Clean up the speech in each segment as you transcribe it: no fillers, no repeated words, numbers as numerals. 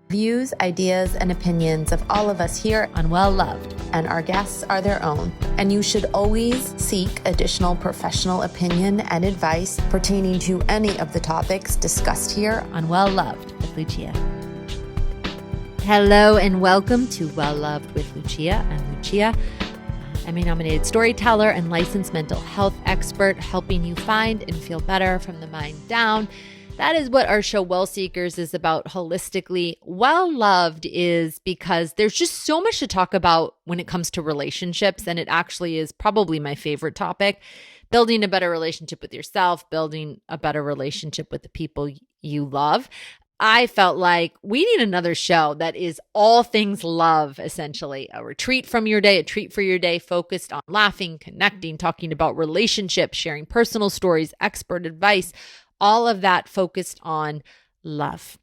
Views, ideas, and opinions of all of us here on WellLoved, and our guests are their own. And you should always seek additional professional opinion and advice pertaining to any of the topics discussed here on WellLoved with Lucia. Hello and welcome to WellLoved with Lucia. I'm Lucia, Emmy-nominated storyteller and licensed mental health expert, helping you find and feel better from the mind down. That is what our show Well Seekers is about holistically. WellLoved is because there's just so much to talk about when it comes to relationships, and it actually is probably my favorite topic. Building a better relationship with yourself, building a better relationship with the people you love. I felt like we need another show that is all things love, essentially. A retreat from your day, a treat for your day, focused on laughing, connecting, talking about relationships, sharing personal stories, expert advice, all of that focused on love.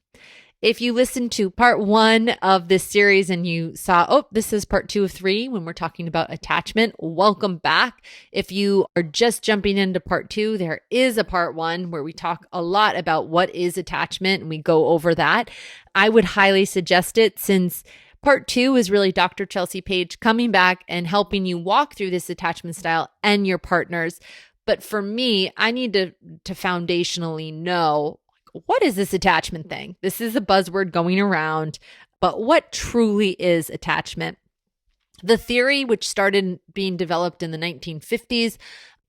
If you listened to part 1 of this series and you saw, this is part 2 of 3 when we're talking about attachment, welcome back. If you are just jumping into part 2, there is a part 1 where we talk a lot about what is attachment and we go over that. I would highly suggest it, since part 2 is really Dr. Chelsea Page coming back and helping you walk through this attachment style and your partners. But for me, I need to foundationally know, what is this attachment thing? This is a buzzword going around, but what truly is attachment? The theory, which started being developed in the 1950s,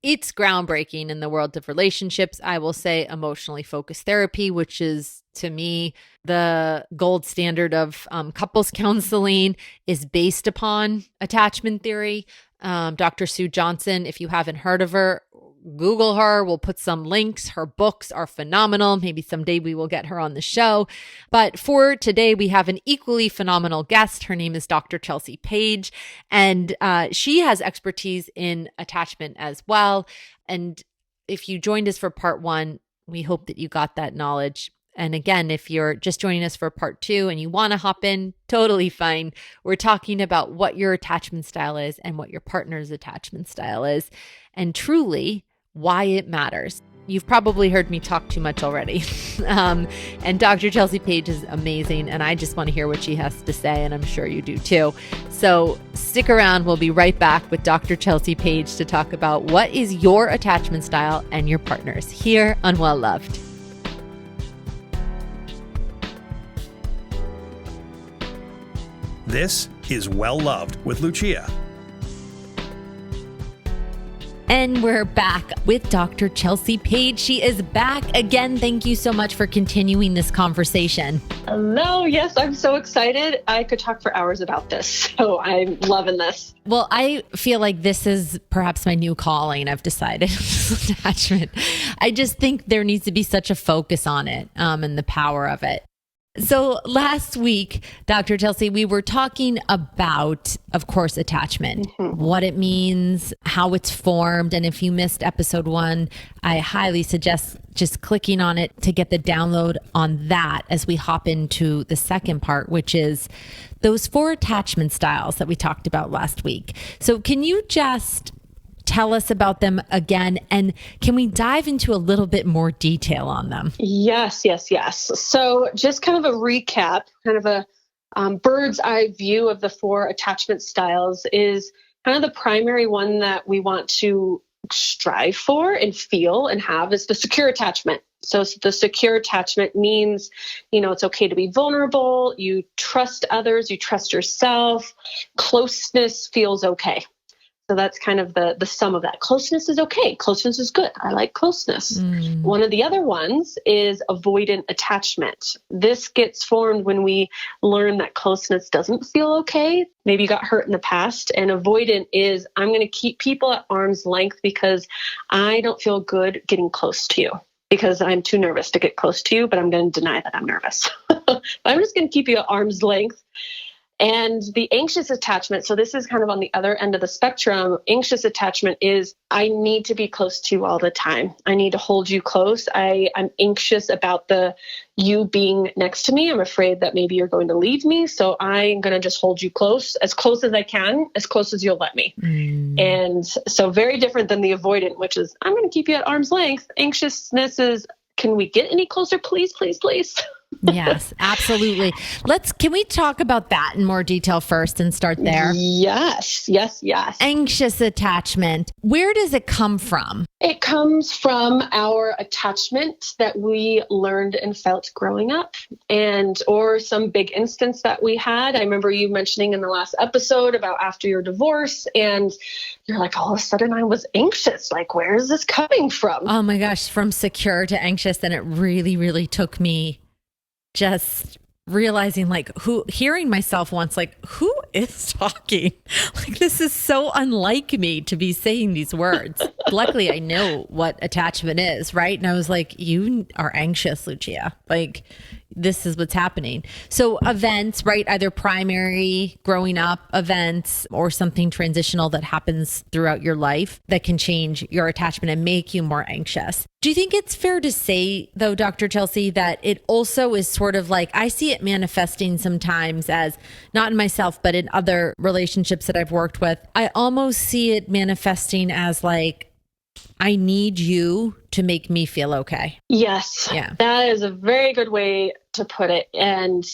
it's groundbreaking in the world of relationships. I will say emotionally focused therapy, which is, to me, the gold standard of couples counseling, is based upon attachment theory. Dr. Sue Johnson, if you haven't heard of her, Google her. We'll put some links. Her books are phenomenal. Maybe someday we will get her on the show. But for today, we have an equally phenomenal guest. Her name is Dr. Chelsea Page, and she has expertise in attachment as well. And if you joined us for part 1, we hope that you got that knowledge. And again, if you're just joining us for part 2 and you want to hop in, totally fine. We're talking about what your attachment style is and what your partner's attachment style is, and truly why it matters. You've probably heard me talk too much already. And Dr. Chelsea Page is amazing, and I just want to hear what she has to say, and I'm sure you do too. So stick around. We'll be right back with Dr. Chelsea Page to talk about what is your attachment style and your partner's here on WellLoved. This is WellLoved with Lucia. And we're back with Dr. Chelsea Page. She is back again. Thank you so much for continuing this conversation. Hello. Yes, I'm so excited. I could talk for hours about this. So I'm loving this. Well, I feel like this is perhaps my new calling. I've decided attachment. I just think there needs to be such a focus on it and the power of it. So last week, Dr. Chelsea, we were talking about, of course, attachment, what it means, how it's formed. And if you missed episode 1, I highly suggest just clicking on it to get the download on that as we hop into the second part, which is those 4 attachment styles that we talked about last week. So can you just tell us about them again, and can we dive into a little bit more detail on them? Yes. So just kind of a recap, kind of a bird's eye view of the 4 attachment styles is kind of the primary one that we want to strive for and feel and have is the secure attachment. So the secure attachment means, it's okay to be vulnerable. You trust others. You trust yourself. Closeness feels okay. So that's kind of the sum of that. Closeness is okay. Closeness is good. I like closeness. One of the other ones is avoidant attachment. This gets formed when we learn that closeness doesn't feel okay. Maybe you got hurt in the past. And avoidant is, I'm going to keep people at arm's length because I don't feel good getting close to you, because I'm too nervous to get close to you, but I'm going to deny that I'm nervous. But I'm just going to keep you at arm's length. And the anxious attachment, so this is kind of on the other end of the spectrum. Anxious attachment is, I need to be close to you all the time. I need to hold you close. I'm anxious about you being next to me. I'm afraid that maybe you're going to leave me. So I'm going to just hold you close as I can, as close as you'll let me. And so very different than the avoidant, which is, I'm going to keep you at arm's length. Anxiousness is, can we get any closer, please, please, please? Yes, absolutely. Can we talk about that in more detail first and start there? Yes. Anxious attachment. Where does it come from? It comes from our attachment that we learned and felt growing up, or some big instance that we had. I remember you mentioning in the last episode about after your divorce, and you're like, all of a sudden I was anxious. Like, where is this coming from? Oh my gosh, from secure to anxious. And it really, really took me just realizing hearing myself once, like, who is talking? Like, this is so unlike me to be saying these words. Luckily, I know what attachment is, right? And I was like, you are anxious, Lucia. Like, this is what's happening. So events, right? Either primary growing up events or something transitional that happens throughout your life that can change your attachment and make you more anxious. Do you think it's fair to say, though, Dr. Chelsea, that it also is sort of like, I see it manifesting sometimes as, not in myself, but in other relationships that I've worked with, I almost see it manifesting as like, I need you to make me feel okay. Yes. Yeah. That is a very good way to put it. And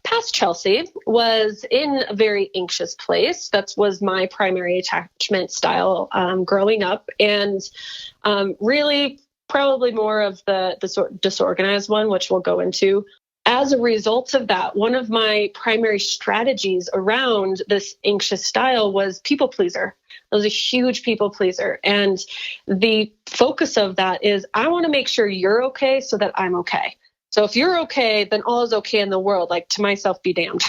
past Chelsea was in a very anxious place. That was my primary attachment style growing up. And really probably more of the disorganized one, which we'll go into. As a result of that, one of my primary strategies around this anxious style was people pleaser. I was a huge people pleaser. And the focus of that is I want to make sure you're okay so that I'm okay. So if you're okay, then all is okay in the world. Like, to myself be damned.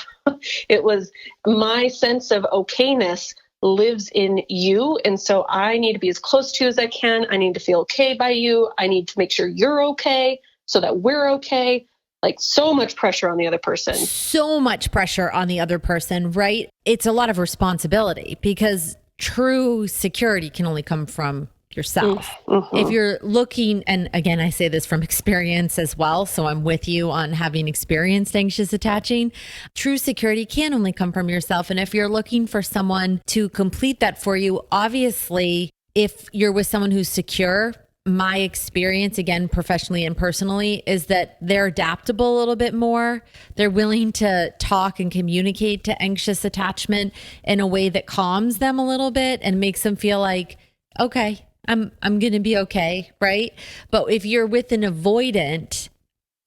It was my sense of okayness lives in you. And so I need to be as close to you as I can. I need to feel okay by you. I need to make sure you're okay so that we're okay. Like, so much pressure on the other person. So much pressure on the other person, right? It's a lot of responsibility because true security can only come from yourself. Mm-hmm. If you're looking, and again, I say this from experience as well, so I'm with you on having experienced anxious attaching, true security can only come from yourself. And if you're looking for someone to complete that for you, obviously, if you're with someone who's secure, my experience, again, professionally and personally, is that they're adaptable a little bit more. They're willing to talk and communicate to anxious attachment in a way that calms them a little bit and makes them feel like, okay, I'm going to be okay, right? But if you're with an avoidant,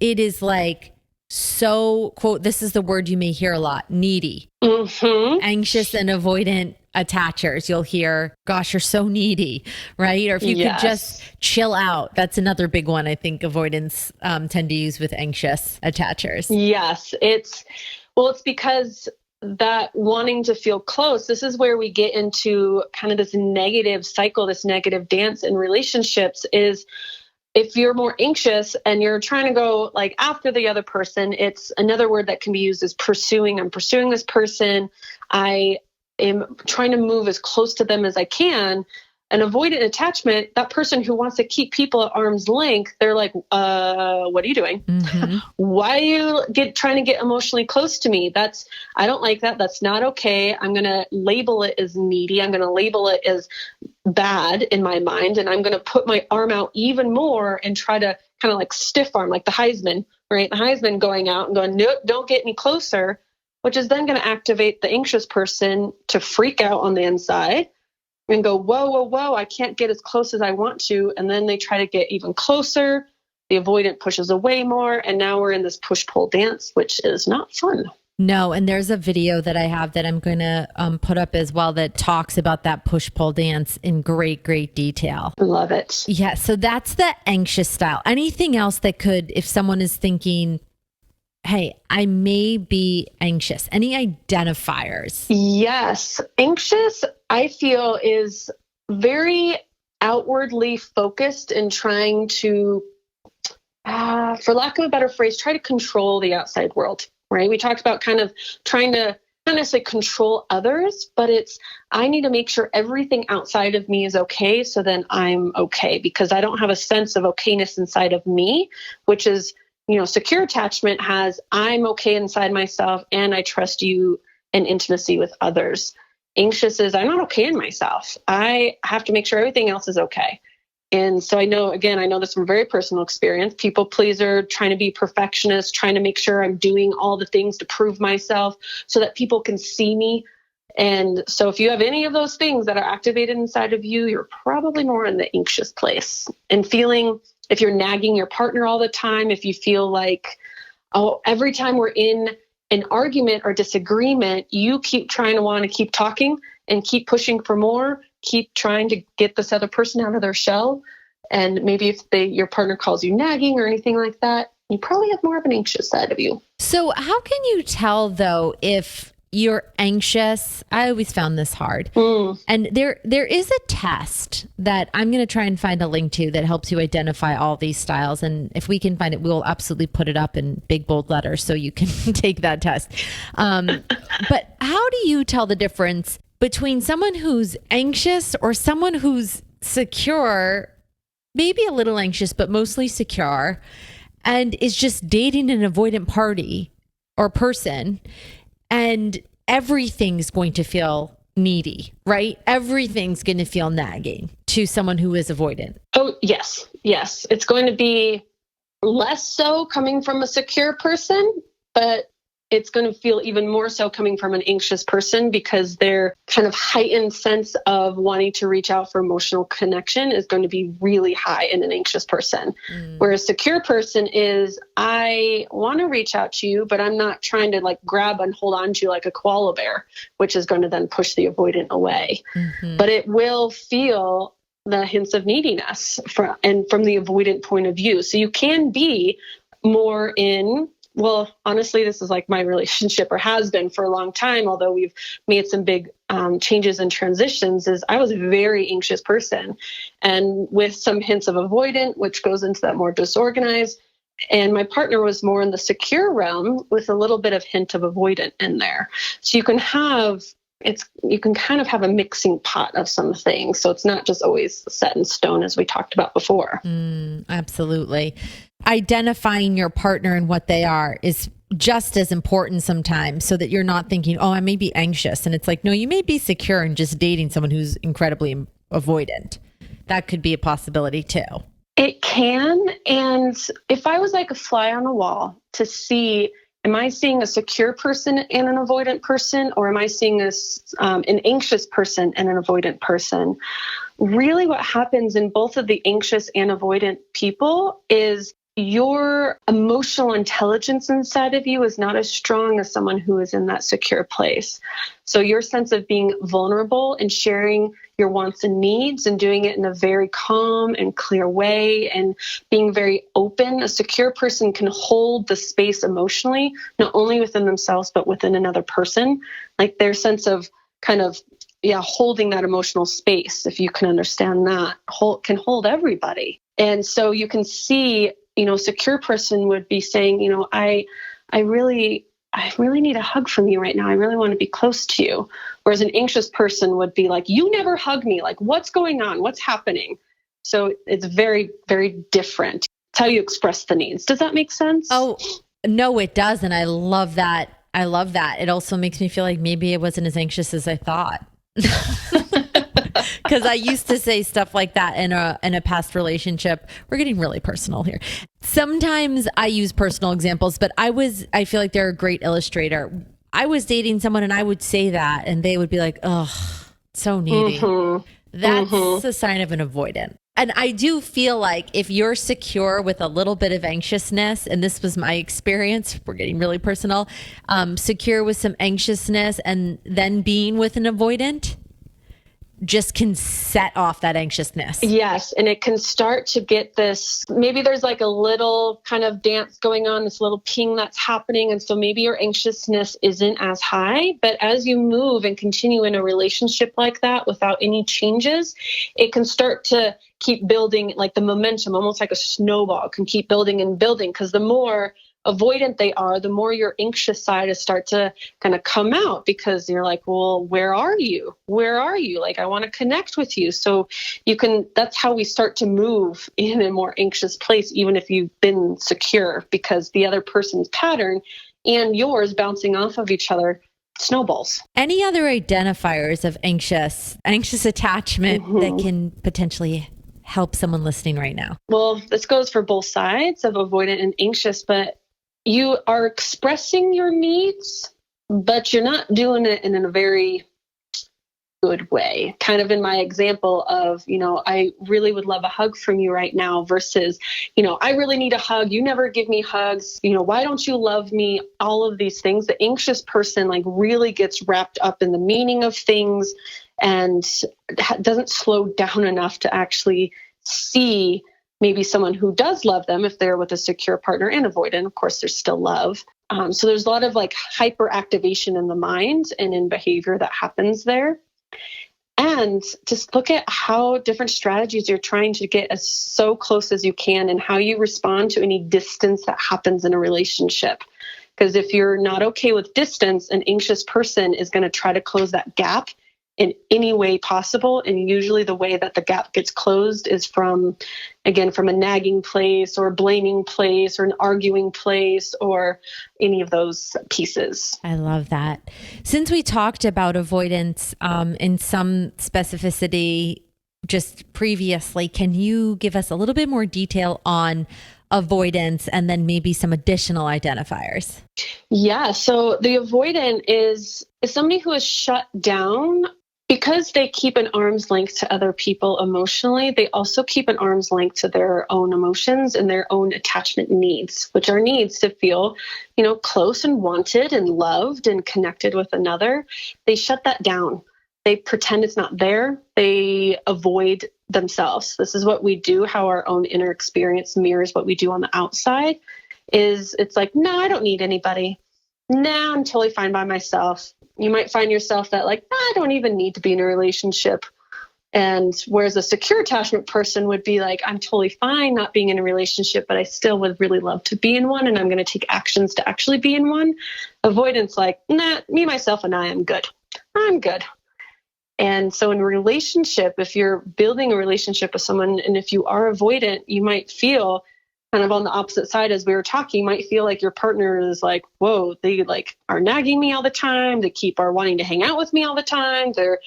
it is like, so, quote, this is the word you may hear a lot, needy. Mm-hmm. Anxious and avoidant attachers, you'll hear, gosh, you're so needy, right? Or if you could just chill out. That's another big one I think avoidants tend to use with anxious attachers. Yes, it's because that wanting to feel close, this is where we get into kind of this negative cycle, this negative dance in relationships is, if you're more anxious and you're trying to go like after the other person, it's another word that can be used as pursuing. I'm pursuing this person. I am trying to move as close to them as I can. An avoidant attachment, that person who wants to keep people at arm's length, they're like, what are you doing? Mm-hmm. Why are you trying to get emotionally close to me? I don't like that. That's not okay. I'm going to label it as needy. I'm going to label it as bad in my mind. And I'm going to put my arm out even more and try to kind of like stiff arm, like the Heisman, right? The Heisman going out and going, nope, don't get any closer, which is then going to activate the anxious person to freak out on the inside and go, whoa, I can't get as close as I want to. And then they try to get even closer. The avoidant pushes away more. And now we're in this push-pull dance, which is not fun. No, and there's a video that I have that I'm going to put up as well that talks about that push-pull dance in great detail. Love it. Yeah, so that's the anxious style. Anything else that could, if someone is thinking, hey, I may be anxious, any identifiers? Yes. Anxious, I feel, is very outwardly focused in trying to, for lack of a better phrase, try to control the outside world, right? We talked about kind of trying to not necessarily control others, but I need to make sure everything outside of me is okay, so then I'm okay, because I don't have a sense of okayness inside of me, which is, secure attachment has, I'm okay inside myself and I trust you in intimacy with others. Anxious is, I'm not okay in myself. I have to make sure everything else is okay. And so I know this from very personal experience, people pleaser, trying to be perfectionist, trying to make sure I'm doing all the things to prove myself so that people can see me. And so if you have any of those things that are activated inside of you, you're probably more in the anxious place and feeling, if you're nagging your partner all the time, if you feel like, oh, every time we're in an argument or disagreement, you keep trying to want to keep talking and keep pushing for more, keep trying to get this other person out of their shell. And maybe if your partner calls you nagging or anything like that, you probably have more of an anxious side of you. So how can you tell though, if you're anxious? I always found this hard. And there is a test that I'm going to try and find a link to that helps you identify all these styles. And if we can find it, we'll absolutely put it up in big, bold letters so you can take that test. But how do you tell the difference between someone who's anxious or someone who's secure, maybe a little anxious, but mostly secure, and is just dating an avoidant party or person, and everything's going to feel needy, right? Everything's going to feel nagging to someone who is avoidant? Oh, yes. Yes. It's going to be less so coming from a secure person, but it's going to feel even more so coming from an anxious person because their kind of heightened sense of wanting to reach out for emotional connection is going to be really high in an anxious person. Whereas a secure person is, I want to reach out to you, but I'm not trying to like grab and hold on to you like a koala bear, which is going to then push the avoidant away. But it will feel the hints of neediness from the avoidant point of view. So you can be more in, well, honestly, this is like my relationship, or has been for a long time, although we've made some big changes and transitions, is I was a very anxious person, and with some hints of avoidant, which goes into that more disorganized. And my partner was more in the secure realm with a little bit of hint of avoidant in there. So you can kind of have a mixing pot of some things. So it's not just always set in stone, as we talked about before. Absolutely. Identifying your partner and what they are is just as important sometimes, so that you're not thinking, oh, I may be anxious. And it's like, no, you may be secure and just dating someone who's incredibly avoidant. That could be a possibility too. It can. And if I was like a fly on a wall to see, am I seeing a secure person and an avoidant person, or am I seeing an anxious person and an avoidant person? Really what happens in both of the anxious and avoidant people is your emotional intelligence inside of you is not as strong as someone who is in that secure place. So your sense of being vulnerable and sharing your wants and needs and doing it in a very calm and clear way and being very open. A secure person can hold the space emotionally, not only within themselves, but within another person. Like their sense of kind of, holding that emotional space, if you can understand that, can hold everybody. And so you can see, secure person would be saying, I really need a hug from you right now. I really want to be close to you. Whereas an anxious person would be like, you never hug me. Like, what's going on? What's happening? So it's very, very different. It's how you express the needs. Does that make sense? Oh, no, it does. And I love that. It also makes me feel like maybe I wasn't as anxious as I thought. Because I used to say stuff like that in a past relationship. We're getting really personal here. Sometimes I use personal examples, but I feel like they're a great illustrator. I was dating someone and I would say that and they would be like, oh, so needy. That's a sign of an avoidant. And I do feel like if you're secure with a little bit of anxiousness, and this was my experience, we're getting really personal, secure with some anxiousness and then being with an avoidant, just can set off that anxiousness. Yes. And it can start to get this, maybe there's like a little kind of dance going on, this little ping that's happening. And so maybe your anxiousness isn't as high, but as you move and continue in a relationship like that without any changes, it can start to keep building, like the momentum, almost like a snowball, can keep building and building. Because the more avoidant they are, the more your anxious side is start to kind of come out, because you're like, well, where are you? Like, I want to connect with you. So that's how we start to move in a more anxious place, even if you've been secure, because the other person's pattern and yours bouncing off of each other snowballs. Any other identifiers of anxious attachment that can potentially help someone listening right now? Well, this goes for both sides of avoidant and anxious, but you are expressing your needs, but you're not doing it in a very good way. Kind of in my example of, I really would love a hug from you right now versus, I really need a hug. You never give me hugs. Why don't you love me? All of these things. The anxious person really gets wrapped up in the meaning of things and doesn't slow down enough to actually see maybe someone who does love them if they're with a secure partner and avoidant. Of course, there's still love. So there's a lot of hyperactivation in the mind and in behavior that happens there. And just look at how different strategies you're trying to get as so close as you can and how you respond to any distance that happens in a relationship. Because if you're not okay with distance, an anxious person is going to try to close that gap in any way possible. And usually the way that the gap gets closed is from a nagging place or a blaming place or an arguing place or any of those pieces. I love that. Since we talked about avoidance in some specificity just previously, can you give us a little bit more detail on avoidance and then maybe some additional identifiers? Yeah. So the avoidant is somebody who is shut down. Because they keep an arm's length to other people emotionally, they also keep an arm's length to their own emotions and their own attachment needs, which are needs to feel, close and wanted and loved and connected with another. They shut that down. They pretend it's not there. They avoid themselves. This is what we do, how our own inner experience mirrors what we do on the outside. It's no, I don't need anybody. No, I'm totally fine by myself. You might find yourself that I don't even need to be in a relationship. And whereas a secure attachment person would be I'm totally fine not being in a relationship, but I still would really love to be in one. And I'm going to take actions to actually be in one. Avoidance, nah, me, myself, and I am good. I'm good. And so in a relationship, if you're building a relationship with someone, and if you are avoidant, you might feel kind of on the opposite side as we were talking, you might feel like your partner is whoa, they are nagging me all the time. They are wanting to hang out with me all the time. They're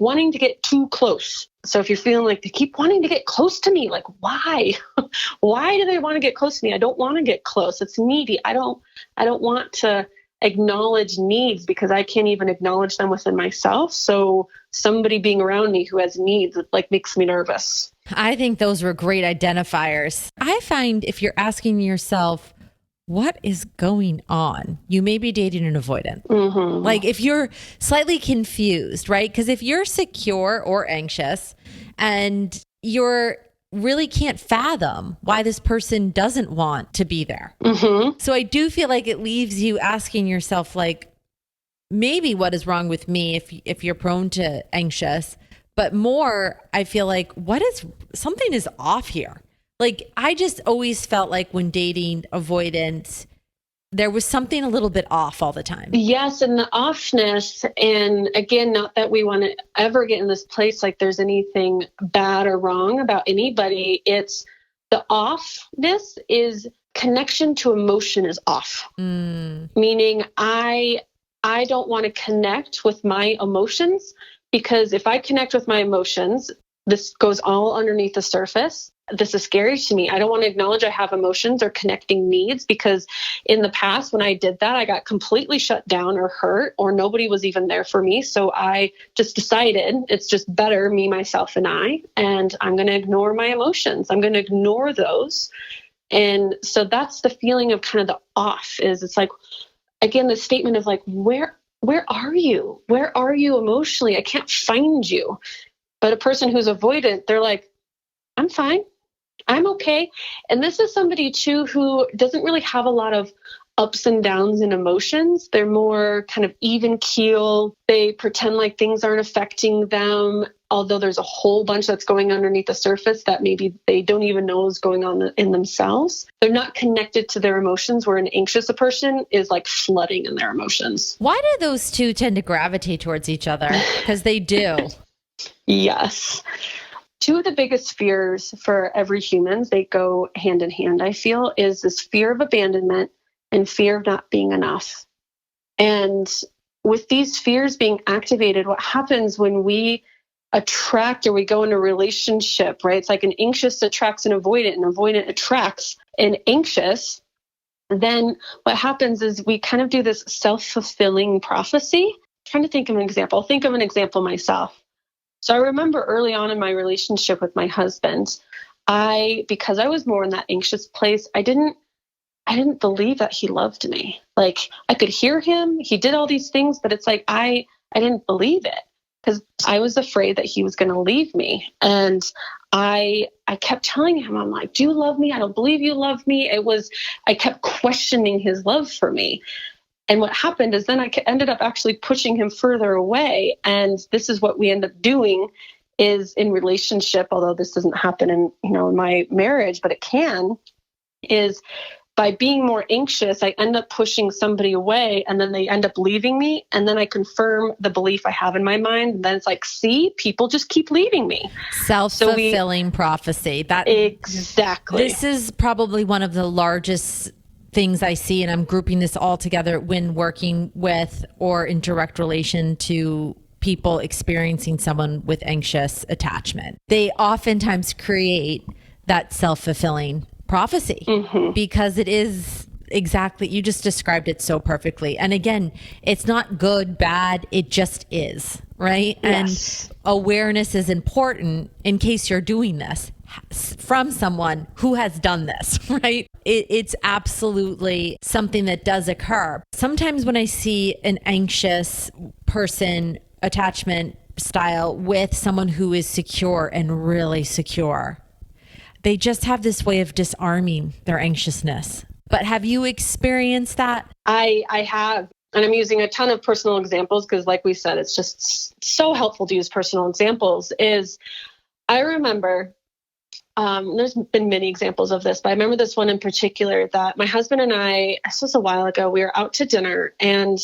wanting to get too close. So if you're feeling they keep wanting to get close to me, why? Why do they want to get close to me? I don't want to get close. It's needy. I don't want to acknowledge needs because I can't even acknowledge them within myself. So somebody being around me who has needs, makes me nervous. I think those were great identifiers. I find if you're asking yourself, what is going on? You may be dating an avoidant. Mm-hmm. If you're slightly confused, right? Because if you're secure or anxious and you're really can't fathom why this person doesn't want to be there. Mm-hmm. So I do feel it leaves you asking yourself, maybe what is wrong with me if you're prone to anxious, but more, I feel something is off here. I just always felt when dating avoidance, there was something a little bit off all the time. Yes. And the offness, and again, not that we want to ever get in this place there's anything bad or wrong about anybody. It's the offness is connection to emotion is off. Meaning I don't want to connect with my emotions because if I connect with my emotions, this goes all underneath the surface. This is scary to me. I don't want to acknowledge I have emotions or connecting needs because in the past, when I did that, I got completely shut down or hurt or nobody was even there for me. So I just decided it's just better me, myself, and I'm going to ignore my emotions. I'm going to ignore those. And so that's the feeling of kind of the off is again, the statement of where are you? Where are you emotionally? I can't find you. But a person who's avoidant, they're I'm fine. I'm okay. And this is somebody too who doesn't really have a lot of ups and downs in emotions. They're more kind of even keel. They pretend things aren't affecting them, although there's a whole bunch that's going underneath the surface that maybe they don't even know is going on in themselves. They're not connected to their emotions, where an anxious person is flooding in their emotions. Why do those two tend to gravitate towards each other? Because they do. Yes. Two of the biggest fears for every human, they go hand in hand, I feel, is this fear of abandonment and fear of not being enough. And with these fears being activated, what happens when we attract or we go into a relationship, right? It's like an anxious attracts an avoidant, and avoidant attracts an anxious. Then what happens is we kind of do this self-fulfilling prophecy. I'm trying to think of an example. I'll think of an example myself. So I remember early on in my relationship with my husband, because I was more in that anxious place, I didn't believe that he loved me. Like, I could hear him, he did all these things, but it's like I didn't believe it because I was afraid that he was going to leave me. And I kept telling him, I'm like, do you love me? I don't believe you love me. I kept questioning his love for me. And what happened is then I ended up actually pushing him further away. And this is what we end up doing is in relationship, although this doesn't happen in my marriage, but it can, is by being more anxious, I end up pushing somebody away and then they end up leaving me. And then I confirm the belief I have in my mind. And then it's like, see, people just keep leaving me. Self-fulfilling prophecy. Exactly. This is probably one of the largest things I see, and I'm grouping this all together when working with or in direct relation to people experiencing someone with anxious attachment. They oftentimes create that self-fulfilling prophecy because it is exactly, you just described it so perfectly. And again, it's not good, bad, it just is, right? Yes. And awareness is important in case you're doing this from someone who has done this, right? It's absolutely something that does occur. Sometimes when I see an anxious person attachment style with someone who is secure and really secure, they just have this way of disarming their anxiousness. But have you experienced that? I have. And I'm using a ton of personal examples because, like we said, it's just so helpful to use personal examples. I remember, there's been many examples of this, but I remember this one in particular that my husband and this was a while ago, we were out to dinner and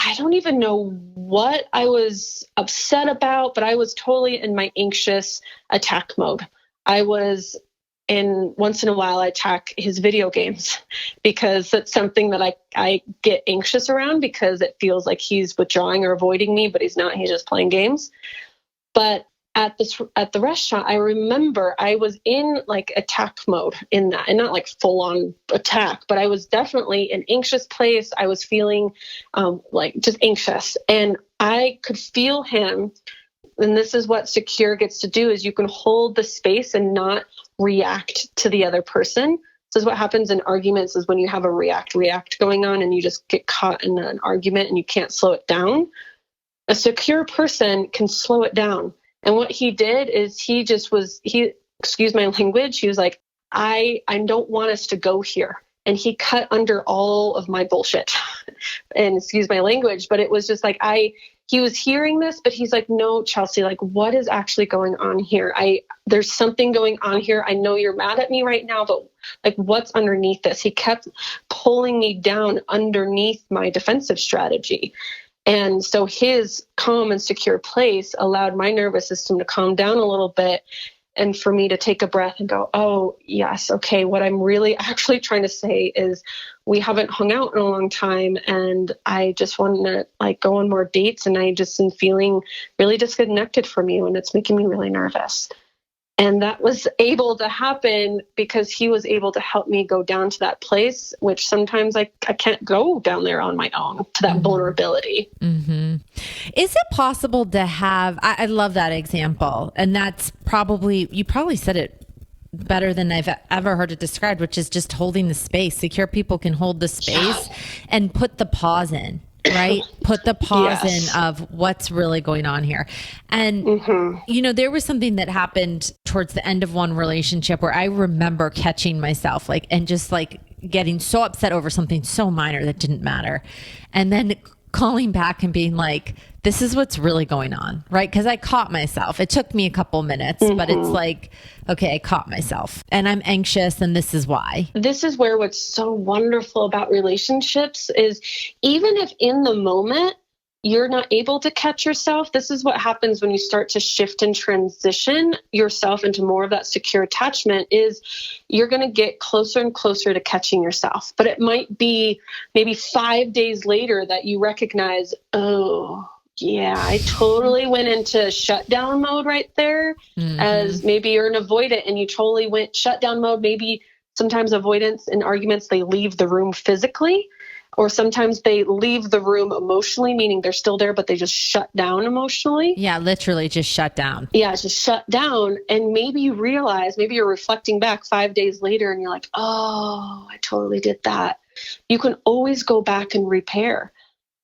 I don't even know what I was upset about, but I was totally in my anxious attack mode. Once in a while, I attack his video games because that's something that I get anxious around because it feels like he's withdrawing or avoiding me, but he's not, he's just playing games. But at the restaurant, I remember I was in like attack mode in that, and not like full on attack, but I was definitely in anxious place. I was feeling like just anxious, and I could feel him. And this is what secure gets to do is you can hold the space and not react to the other person. This is what happens in arguments is when you have a react going on and you just get caught in an argument and you can't slow it down. A secure person can slow it down. And what he did is excuse my language, he was like, I don't want us to go here. And he cut under all of my bullshit. And excuse my language, but it was just like he was hearing this, but he's like, no, Chelsea, like what is actually going on here? There's something going on here. I know you're mad at me right now, but like what's underneath this? He kept pulling me down underneath my defensive strategy. And so his calm and secure place allowed my nervous system to calm down a little bit and for me to take a breath and go, oh, yes, okay, what I'm really actually trying to say is we haven't hung out in a long time and I just want to like go on more dates and I just am feeling really disconnected from you and it's making me really nervous. And that was able to happen because he was able to help me go down to that place, which sometimes I can't go down there on my own, to that vulnerability. Mm-hmm. Is it possible to have, I love that example. And that's you probably said it better than I've ever heard it described, which is just holding the space. Secure people can hold the space and put the pause in. Right? Put the pause in of what's really going on here. And, there was something that happened towards the end of one relationship where I remember catching myself and just getting so upset over something so minor that didn't matter. And then calling back and being like, this is what's really going on, right? Because I caught myself. It took me a couple minutes, but it's like, okay, I caught myself and I'm anxious and this is why. This is where what's so wonderful about relationships is even if in the moment you're not able to catch yourself, this is what happens when you start to shift and transition yourself into more of that secure attachment is you're going to get closer and closer to catching yourself. But it might be maybe 5 days later that you recognize, oh, yeah, I totally went into shutdown mode right there. As maybe you're an avoidant and you totally went shutdown mode. Maybe sometimes avoidance in arguments, they leave the room physically, or sometimes they leave the room emotionally, meaning they're still there, but they just shut down emotionally. Yeah, literally just shut down. Yeah, just shut down. And maybe you realize, maybe you're reflecting back 5 days later and you're like, oh, I totally did that. You can always go back and repair.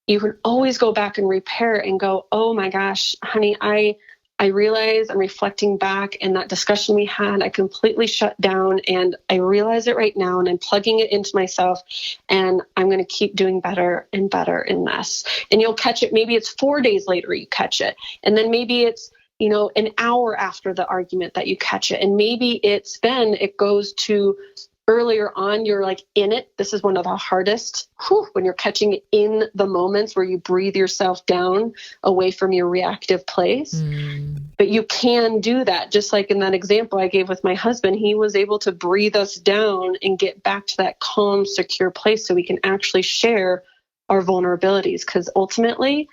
You can always go back and repair and go, oh my gosh, honey, I realize I'm reflecting back, and that discussion we had, I completely shut down, and I realize it right now, and I'm plugging it into myself, and I'm going to keep doing better and better in this. And you'll catch it. Maybe it's 4 days later you catch it. And then maybe it's, an hour after the argument that you catch it. And maybe it goes to earlier on, you're like in it. This is one of the hardest when you're catching it in the moments where you breathe yourself down away from your reactive place. But you can do that. Just like in that example I gave with my husband, he was able to breathe us down and get back to that calm, secure place so we can actually share our vulnerabilities. Because ultimately,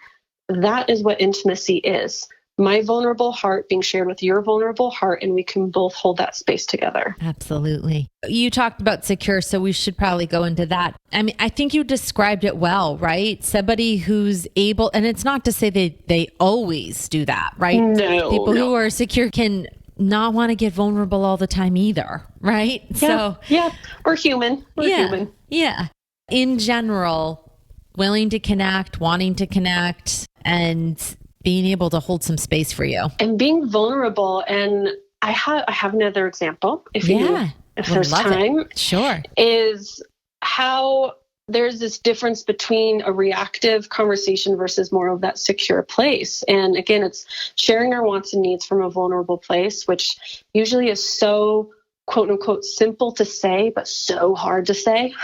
that is what intimacy is. My vulnerable heart being shared with your vulnerable heart, and we can both hold that space together. Absolutely. You talked about secure, so we should probably go into that. I mean, I think you described it well, right? Somebody who's able, and it's not to say they always do that, right? No. People who are secure can not want to get vulnerable all the time either, right? Yeah, we're human. We're human. Yeah. In general, willing to connect, wanting to connect, and being able to hold some space for you. And being vulnerable. And I have another example, if there's time. It. Sure. Is how there's this difference between a reactive conversation versus more of that secure place. And again, it's sharing our wants and needs from a vulnerable place, which usually is so quote unquote simple to say, but so hard to say.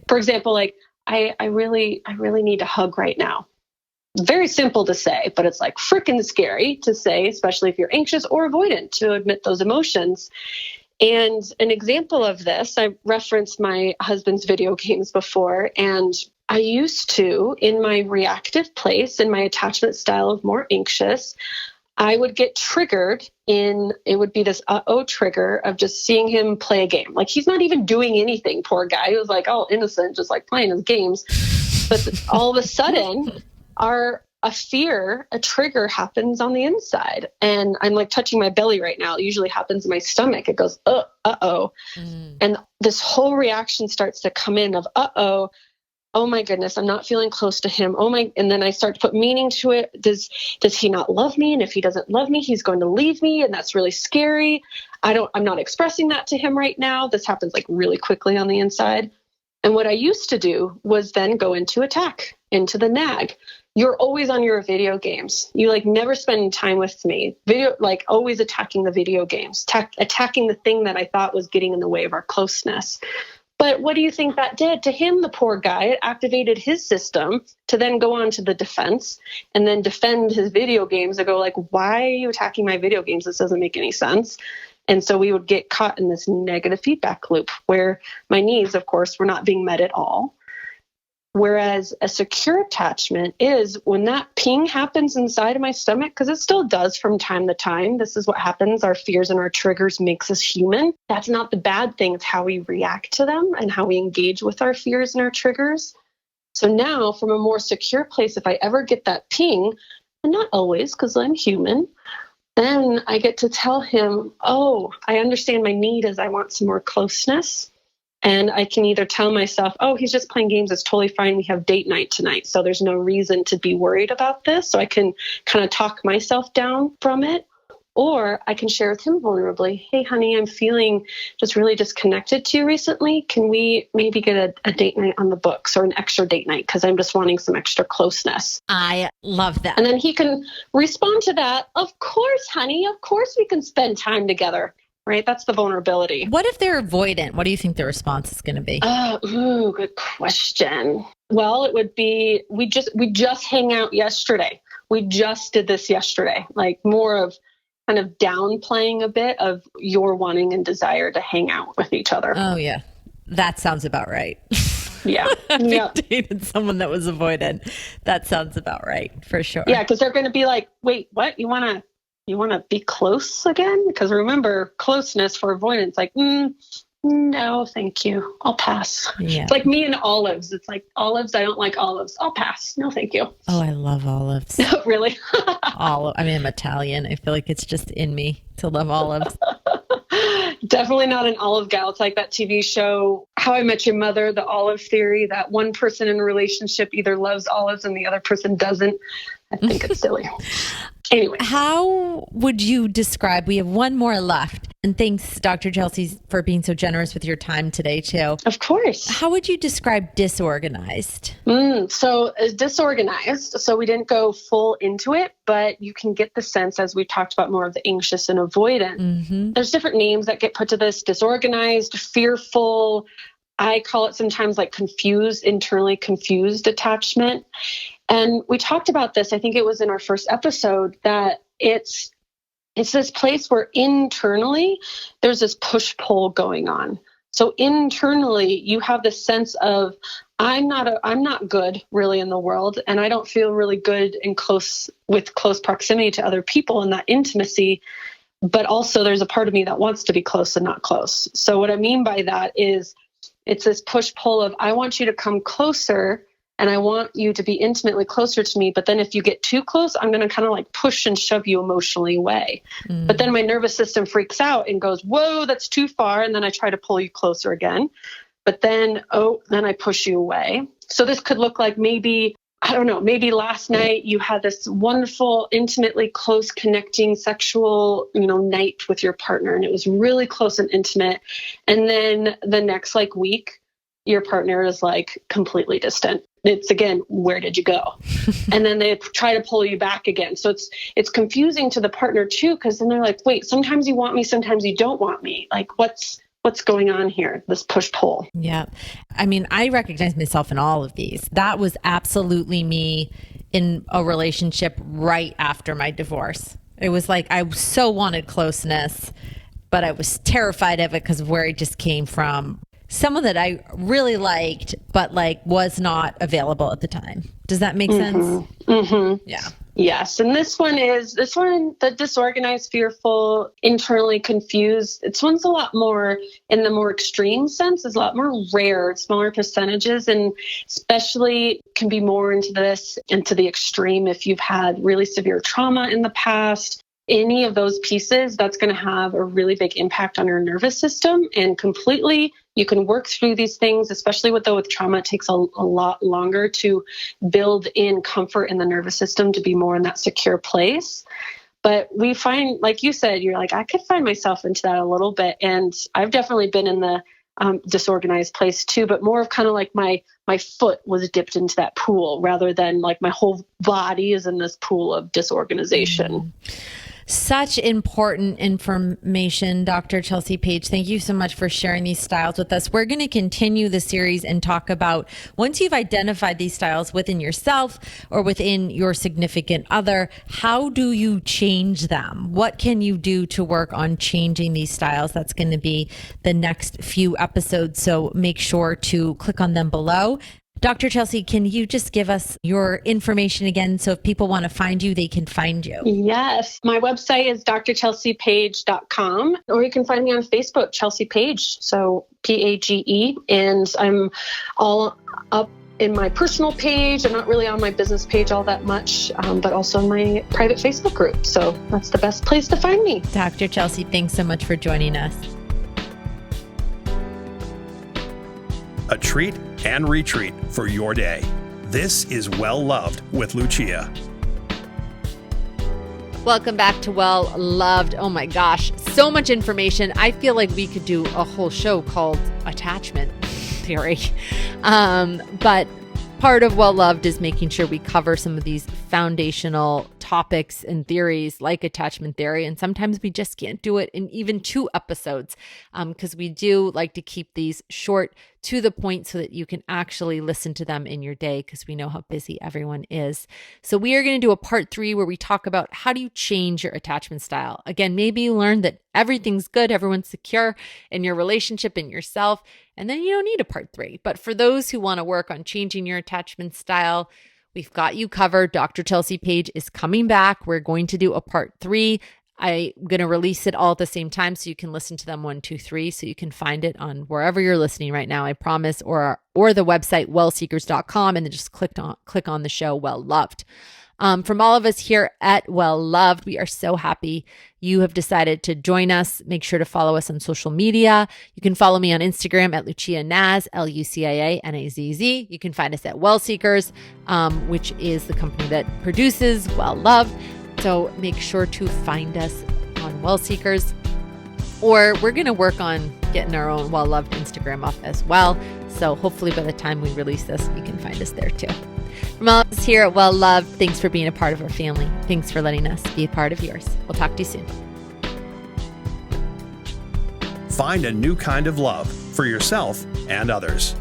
For example, like I really need a hug right now. Very simple to say, but it's like freaking scary to say, especially if you're anxious or avoidant, to admit those emotions. And an example of this, I referenced my husband's video games before, and I used to, in my reactive place, in my attachment style of more anxious, I would get triggered it would be this trigger of just seeing him play a game. Like he's not even doing anything, poor guy. He was like all innocent, just like playing his games. But all of a sudden, a trigger happens on the inside, and I'm like touching my belly right now. It usually happens in my stomach. It goes, uh-oh. And this whole reaction starts to come in of, uh-oh, oh my goodness, I'm not feeling close to him. And then I start to put meaning to it. Does he not love me? And if he doesn't love me, he's going to leave me. And that's really scary. I'm not expressing that to him right now. This happens like really quickly on the inside. And what I used to do was then go into attack, into the nag. You're always on your video games. You like never spend time with me. Always attacking the video games, attacking the thing that I thought was getting in the way of our closeness. But what do you think that did to him, the poor guy? It activated his system to then go on to the defense and then defend his video games and go like, why are you attacking my video games? This doesn't make any sense. And so we would get caught in this negative feedback loop where my needs, of course, were not being met at all. Whereas a secure attachment is when that ping happens inside of my stomach, because it still does from time to time. This is what happens. Our fears and our triggers makes us human. That's not the bad thing. It's how we react to them and how we engage with our fears and our triggers. So now from a more secure place, if I ever get that ping, and not always because I'm human, then I get to tell him, oh, I understand my need is I want some more closeness. And I can either tell myself, oh, he's just playing games. It's totally fine. We have date night tonight. So there's no reason to be worried about this. So I can kind of talk myself down from it. Or I can share with him vulnerably, hey, honey, I'm feeling just really disconnected to you recently. Can we maybe get a date night on the books or an extra date night? Because I'm just wanting some extra closeness. I love that. And then he can respond to that. Of course, honey, of course we can spend time together. Right? That's the vulnerability. What if they're avoidant? What do you think the response is going to be? Good question. Well, it would be, we just hang out yesterday. We just did this yesterday, like more of kind of downplaying a bit of your wanting and desire to hang out with each other. Oh, yeah. That sounds about right. Yeah. Having Yeah. dated someone that was avoidant. That sounds about right, for sure. Yeah, because they're going to be like, wait, what? You want to be close again? Because remember, closeness for avoidance, like, no, thank you. I'll pass. Yeah. It's like me and olives. It's like olives. I don't like olives. I'll pass. No, thank you. Oh, I love olives. Really? I mean, I'm Italian. I feel like it's just in me to love olives. Definitely not an olive gal. It's like that TV show, How I Met Your Mother, the olive theory, that one person in a relationship either loves olives and the other person doesn't. I think it's silly. Anyway. How would you describe, we have one more left, and thanks, Dr. Chelsea, for being so generous with your time today, too. Of course. How would you describe disorganized? So disorganized. So we didn't go full into it, but you can get the sense, as we talked about, more of the anxious and avoidant. Mm-hmm. There's different names that get put to this: disorganized, fearful. I call it sometimes like confused, internally confused attachment. And we talked about this, I think it was in our first episode, that it's this place where internally there's this push-pull going on. So internally you have this sense of, I'm not good really in the world, and I don't feel really good in close proximity to other people and that intimacy. But also there's a part of me that wants to be close and not close. So what I mean by that is it's this push-pull of, I want you to come closer and I want you to be intimately closer to me. But then if you get too close, I'm going to kind of like push and shove you emotionally away. But then my nervous system freaks out and goes, whoa, that's too far. And then I try to pull you closer again. But then I push you away. So this could look like maybe, I don't know, maybe last night you had this wonderful, intimately close connecting sexual, night with your partner, and it was really close and intimate. And then the next week, your partner is like completely distant. It's again, where did you go? And then they try to pull you back again. So it's confusing to the partner too, because then they're like, wait, sometimes you want me, sometimes you don't want me. Like what's going on here? This push pull. Yeah. I mean, I recognize myself in all of these. That was absolutely me in a relationship right after my divorce. It was like, I so wanted closeness, but I was terrified of it because of where I just came from. Someone that I really liked, but was not available at the time. Does that make sense? Mm-hmm. Yeah. Yes. And this one, the disorganized, fearful, internally confused. This one's a lot more in the more extreme sense. It's a lot more rare, smaller percentages, and especially can be more into the extreme if you've had really severe trauma in the past. Any of those pieces, that's going to have a really big impact on your nervous system, and completely you can work through these things, especially with trauma. It takes a lot longer to build in comfort in the nervous system to be more in that secure place. But we find, like you said, you're like, I could find myself into that a little bit. And I've definitely been in the disorganized place too, but more of kind of like my foot was dipped into that pool rather than like my whole body is in this pool of disorganization. Such important information, Dr. Chelsea Page. Thank you so much for sharing these styles with us. We're going to continue the series and talk about, once you've identified these styles within yourself or within your significant other, how do you change them? What can you do to work on changing these styles? That's going to be the next few episodes. So make sure to click on them below. Dr. Chelsea, can you just give us your information again? So if people want to find you, they can find you. Yes. My website is drchelseapage.com, or you can find me on Facebook, Chelsea Page. So Page. And I'm all up in my personal page. I'm not really on my business page all that much, but also in my private Facebook group. So that's the best place to find me. Dr. Chelsea, thanks so much for joining us. A treat and retreat for your day. This is Well Loved with Lucia. Welcome back to Well Loved. Oh my gosh, so much information. I feel like we could do a whole show called Attachment Theory. But part of Well Loved is making sure we cover some of these foundational topics and theories like attachment theory. And sometimes we just can't do it in even 2 episodes because we do like to keep these short to the point so that you can actually listen to them in your day, because we know how busy everyone is. So we are going to do a part 3 where we talk about how do you change your attachment style. Again, maybe you learned that everything's good, everyone's secure in your relationship and yourself, and then you don't need a part 3. But for those who want to work on changing your attachment style, we've got you covered. Dr. Chelsea Page is coming back. We're going to do a part 3. I'm going to release it all at the same time so you can listen to them 1, 2, 3. So you can find it on wherever you're listening right now, I promise, or the website wellseekers.com, and then just click on the show WellLoved. From all of us here at WellLoved, we are so happy you have decided to join us. Make sure to follow us on social media. You can follow me on Instagram at Lucia Naz, LuciaNazz. You can find us at WellSeekers, which is the company that produces WellLoved. So make sure to find us on WellSeekers, or we're going to work on getting our own WellLoved Instagram up as well. So hopefully by the time we release this, you can find us there too. From all of us here at WellLoved, thanks for being a part of our family. Thanks for letting us be a part of yours. We'll talk to you soon. Find a new kind of love for yourself and others.